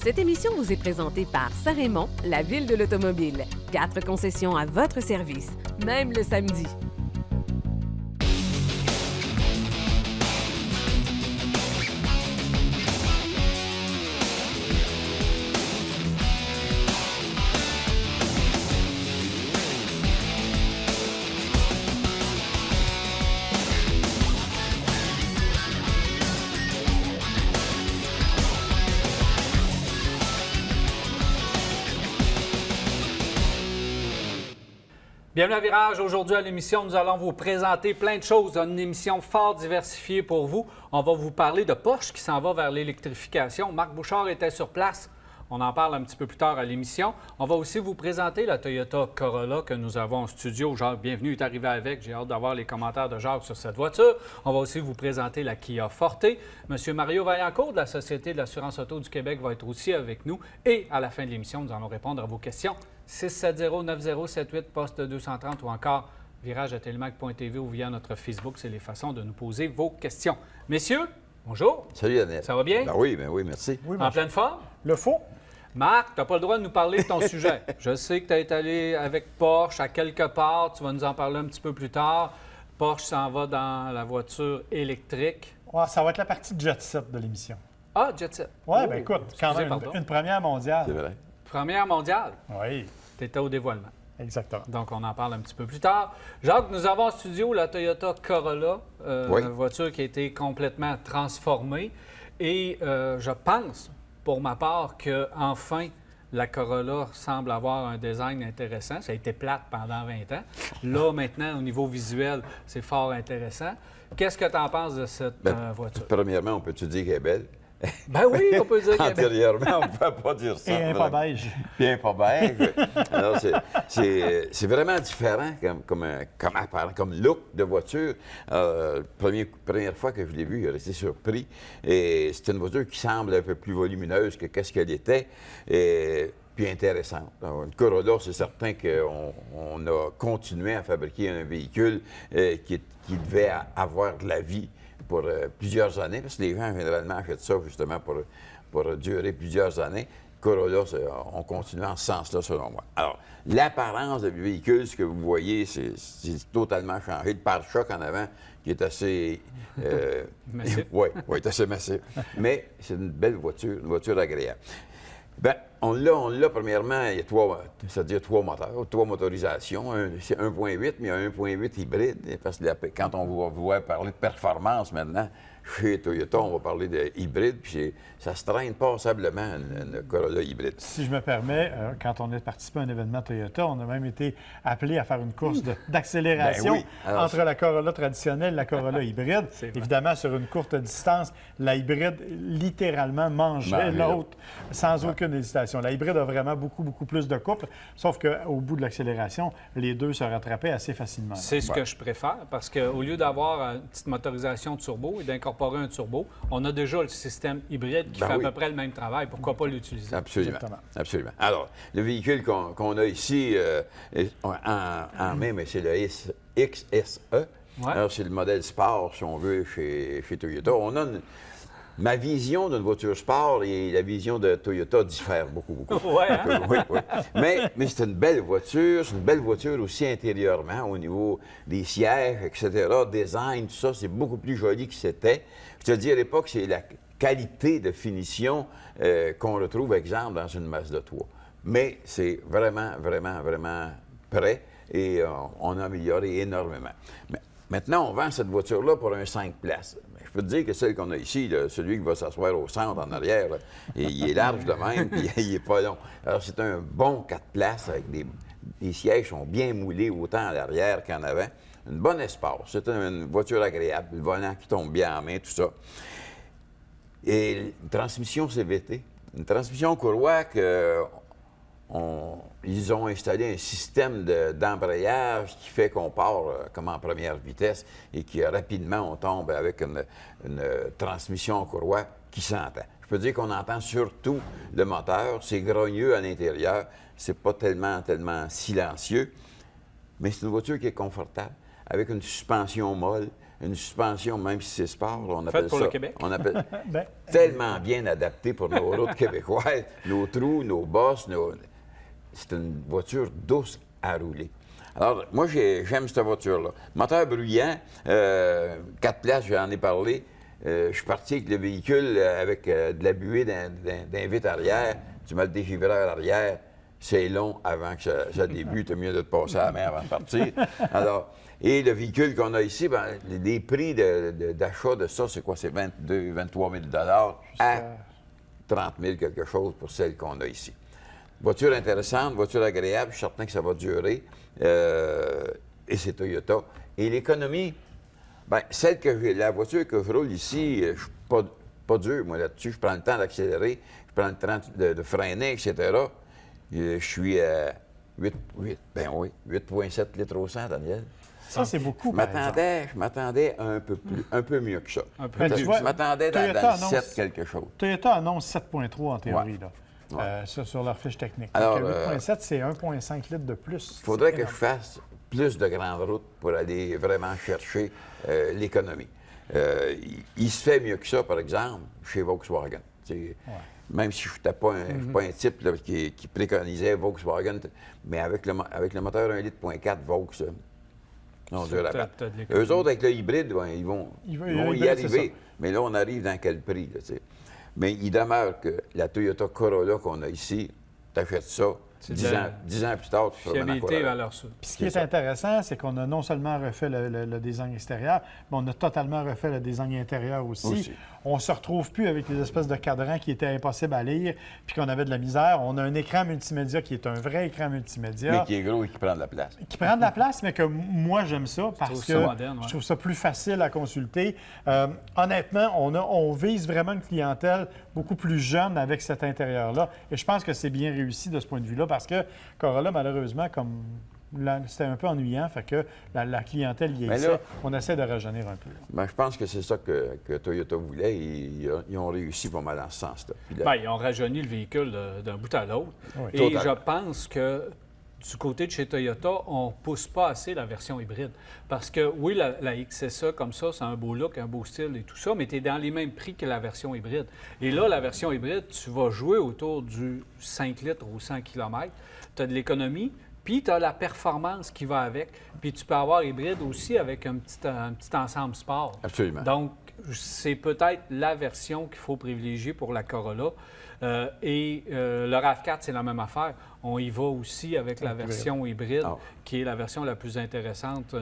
Cette émission vous est présentée par Saint-Raymond, la ville de l'automobile. 4 concessions à votre service, même le samedi. Bienvenue à Virage. Aujourd'hui à l'émission, nous allons vous présenter plein de choses. Une émission fort diversifiée pour vous. On va vous parler de Porsche qui s'en va vers l'électrification. Marc Bouchard était sur place. On en parle un petit peu plus tard à l'émission. On va aussi vous présenter la Toyota Corolla que nous avons en studio. Jacques, bienvenue, est arrivé avec. J'ai hâte d'avoir les commentaires de Jacques sur cette voiture. On va aussi vous présenter la Kia Forte. Monsieur Mario Vaillancourt de la Société de l'assurance auto du Québec va être aussi avec nous. Et à la fin de l'émission, nous allons répondre à vos questions. 670-9078, poste 230 ou encore virage@telemac.tv ou via notre Facebook. C'est les façons de nous poser vos questions. Messieurs, bonjour. Salut, Annette. Ça va bien? Ben oui, merci. Oui, En pleine forme? Le faux? Marc, tu n'as pas le droit de nous parler de ton sujet. Je sais que tu es allé avec Porsche à quelque part. Tu vas nous en parler un petit peu plus tard. Porsche s'en va dans la voiture électrique. Ouais, ça va être la partie de Jet Set de l'émission. Ah, Jet Set. Oui, Oh, bien écoute, quand excusez, même, pardon. une première mondiale. C'est vrai. Première mondiale. Oui, Tu étais au dévoilement. exactement. Donc, on en parle un petit peu plus tard. Jacques, nous avons en studio la Toyota Corolla, Oui. une voiture qui a été complètement transformée. Et je pense, pour ma part, qu'enfin, la Corolla semble avoir un design intéressant. Ça a été plate pendant 20 ans. Là, maintenant, au niveau visuel, c'est fort intéressant. Qu'est-ce que tu en penses de cette voiture? Premièrement, on peut-tu dire qu'elle est belle? Ben oui, on peut dire qu'elle est belle. Antérieurement, on ne peut pas dire ça. Et un pas beige. Bien pas beige. Alors, c'est vraiment différent comme look de voiture. Première fois que je l'ai vue, j'ai resté surpris. Et c'est une voiture qui semble un peu plus volumineuse que qu'est-ce qu'elle était. Et puis intéressante. Alors, une Corolla, c'est certain qu'on a continué à fabriquer un véhicule qui devait avoir de la vie pour plusieurs années, parce que les gens, généralement, achètent ça justement pour durer plusieurs années. Corolla, on continue en ce sens-là, selon moi. Alors, l'apparence du véhicule, ce que vous voyez, c'est totalement changé. Le pare-choc en avant, qui est assez... Massif. Oui, est assez massif. Mais c'est une belle voiture, une voiture agréable. Bien, on l'a premièrement, il y a trois moteurs, trois motorisations. C'est 1.8, mais il y a un 1.8 hybride. Parce que quand on va parler de performance maintenant, chez Toyota, on va parler de hybride, puis ça se traîne passablement, une Corolla hybride. Si je me permets, quand on a participé à un événement Toyota, on a même été appelé à faire une course d'accélération Ben oui. Alors, entre la Corolla traditionnelle et la Corolla hybride. C'est vrai. Évidemment, sur une courte distance, la hybride littéralement mangeait l'autre sans aucune hésitation. La hybride a vraiment beaucoup plus de couple, sauf qu'au bout de l'accélération, les deux se rattrapaient assez facilement. C'est ce que je préfère, parce qu'au lieu d'avoir une petite motorisation turbo et d'incorporer un turbo, on a déjà le système hybride qui fait à peu près le même travail. Pourquoi pas l'utiliser? Absolument. Exactement. Absolument. Alors, le véhicule qu'on a ici en main, mais c'est le XSE. Ouais. Alors, c'est le modèle sport, si on veut, chez Toyota. Ma vision d'une voiture sport et la vision de Toyota diffèrent beaucoup. Ouais, hein? Oui. Mais c'est une belle voiture. C'est une belle voiture aussi intérieurement, au niveau des sièges, etc. Design, tout ça, c'est beaucoup plus joli que c'était. Je te dirais pas que c'est la qualité de finition qu'on retrouve, exemple, dans une Mazda 3. Mais c'est vraiment prêt et on a amélioré énormément. Mais maintenant, on vend cette voiture-là pour un 5 places. Je peux te dire que celle qu'on a ici, là, celui qui va s'asseoir au centre en arrière, là, il est large de même, puis il n'est pas long. Alors, c'est un bon 4 places avec les sièges sont bien moulés autant à l'arrière qu'en avant. Une bonne espace. C'est une voiture agréable, le volant qui tombe bien en main, tout ça. Et une transmission CVT. Une transmission courroie ils ont installé un système d'embrayage qui fait qu'on part comme en première vitesse et que rapidement on tombe avec une transmission courroie qui s'entend. Je peux dire qu'on entend surtout le moteur, c'est grogneux à l'intérieur, c'est pas tellement silencieux, mais c'est une voiture qui est confortable, avec une suspension molle, une suspension, même si c'est sport, on Faite appelle pour ça. le Québec. On appelle Ben, tellement bien adapté pour nos routes québécoises, nos trous, nos bosses. C'est une voiture douce à rouler. Alors, moi, j'aime cette voiture-là. Moteur bruyant, 4 places, j'en ai parlé. Je suis parti avec le véhicule avec de la buée d'un vitre arrière. Tu mets le dégivreur arrière. C'est long avant que ça débute. C'est mieux de te passer à la main avant de partir. Alors, et le véhicule qu'on a ici, ben, les prix d'achat de ça, c'est quoi? C'est 22 23 000 à 30 000 quelque chose pour celle qu'on a ici. Voiture intéressante, voiture agréable. Je suis certain que ça va durer. Et c'est Toyota. Et l'économie, bien, la voiture que je roule ici, je suis pas dur, moi, là-dessus. Je prends le temps d'accélérer, je prends le temps de freiner, etc. Je suis à 8,7 litres au 100, Daniel. ça, c'est beaucoup, Je par exemple. m'attendais à un peu mieux que ça. Un peu Ben, tu mieux. vois, Je m'attendais dans Toyota le 7 quelque chose. Toyota annonce 7,3 en théorie, Ouais. là, sur leur fiche technique. Alors, Donc, 8,7, c'est 1,5 litres de plus. Il faudrait C'est que je énorme. fasse plus de grandes routes pour aller vraiment chercher l'économie. Il se fait mieux que ça, par exemple, chez Volkswagen. Même si je n'étais pas un type là, qui préconisait Volkswagen, mais avec le moteur 1,4 litre Volks, on Ça, dirait t'as de l'économie. eux autres, avec le hybride, ben, ils vont y hybride, c'est arriver. ça. Mais là, on arrive dans quel prix? Là, mais il demeure que la Toyota Corolla qu'on a ici, tu achètes ça, C'est 10 de ans, 10 ans plus tard, tu feras maintenant Fiabilité, Corolla. valeur sûre. Puis ce qui est C'est ça. intéressant, c'est qu'on a non seulement refait le design extérieur, mais on a totalement refait le design intérieur aussi. On ne se retrouve plus avec les espèces de cadrans qui étaient impossibles à lire, puis qu'on avait de la misère. On a un écran multimédia qui est un vrai écran multimédia. Mais qui est gros et qui prend de la place. Qui prend de la place, mais que moi, j'aime ça parce trouves que ça moderne, ouais. je trouve ça plus facile à consulter. Honnêtement, on vise vraiment une clientèle beaucoup plus jeune avec cet intérieur-là. Et je pense que c'est bien réussi de ce point de vue-là parce que Corolla, malheureusement, comme c'était un peu ennuyant, fait que la clientèle vieillissait. là- On essaie de rajeunir un peu. Ben, je pense que c'est ça que Toyota voulait et ils ont réussi pas mal dans ce sens-là. Puis là, Bien, ils ont rajeuni le véhicule d'un bout à l'autre. Oui. Et Total. je pense que du côté de chez Toyota, on ne pousse pas assez la version hybride. Parce que oui, la XSA comme ça, c'est un beau look, un beau style et tout ça, mais tu es dans les mêmes prix que la version hybride. Et là, la version hybride, tu vas jouer autour du 5 litres ou 100 km. Tu as de l'économie, puis tu as la performance qui va avec. Puis tu peux avoir hybride aussi avec un petit ensemble sport. Absolument. Donc, c'est peut-être la version qu'il faut privilégier pour la Corolla. Le RAV4, c'est la même affaire. On y va aussi avec la version hybride, Ah. qui est la version la plus intéressante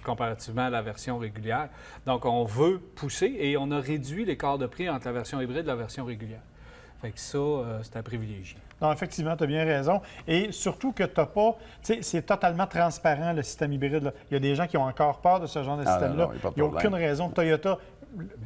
comparativement à la version régulière. Donc, on veut pousser et on a réduit l'écart de prix entre la version hybride et la version régulière. Fait que ça, c'est à privilégier. Non, effectivement, tu as bien raison. Et surtout que tu n'as pas. Tu sais, c'est totalement transparent, le système hybride, là. Il y a des gens qui ont encore peur de ce genre de Ah, système-là. non, il y a pas de Il n'y a problème. aucune raison. Toyota,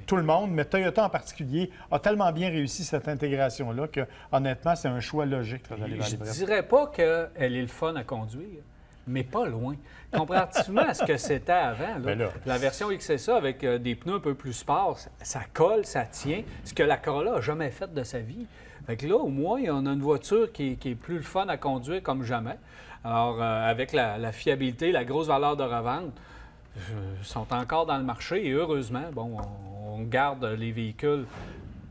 tout le monde, mais Toyota en particulier, a tellement bien réussi cette intégration-là que, honnêtement, c'est un choix logique là, d'aller vers Je ne l'hybride. dirais pas qu'elle est le fun à conduire, mais pas loin. Comparativement à ce que c'était avant, là, Ben là. la version XSA avec des pneus un peu plus sport, ça colle, ça tient, ce que la Corolla n'a jamais fait de sa vie. Fait que là, au moins, on a une voiture qui est plus le fun à conduire comme jamais. Alors, avec la fiabilité, la grosse valeur de revente, sont encore dans le marché et heureusement, bon, on garde les véhicules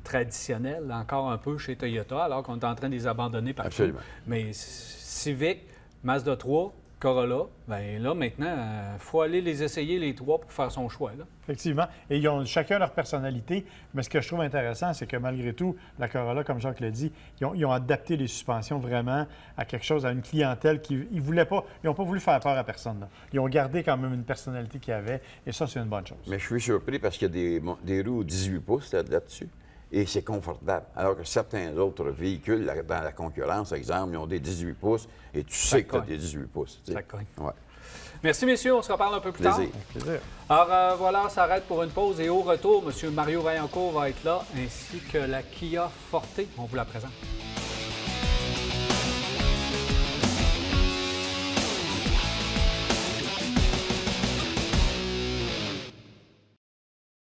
traditionnels encore un peu chez Toyota alors qu'on est en train de les abandonner partout. Absolument. Mais Civic, Mazda 3, Corolla, bien là, maintenant, il faut aller les essayer les trois pour faire son choix. Là. Effectivement. Et ils ont chacun leur personnalité. Mais ce que je trouve intéressant, c'est que malgré tout, la Corolla, comme Jacques l'a dit, ils ont adapté les suspensions vraiment à quelque chose, à une clientèle qui ils voulaient pas. Ils n'ont pas voulu faire peur à personne. Là. Ils ont gardé quand même une personnalité qu'ils avaient. Et ça, c'est une bonne chose. Mais je suis surpris parce qu'il y a des roues 18 pouces là-dessus. Et c'est confortable. Alors que certains autres véhicules dans la concurrence, exemple, ils ont des 18 pouces et tu sais que tu as cogne. des 18 pouces. tu sais. Ça cogne. Ouais. Merci, messieurs. On se reparle un peu plus tard. Plaisir. Plaisir. Alors voilà, on s'arrête pour une pause et au retour, M. Mario Vaillancourt va être là, ainsi que la Kia Forte. On vous la présente.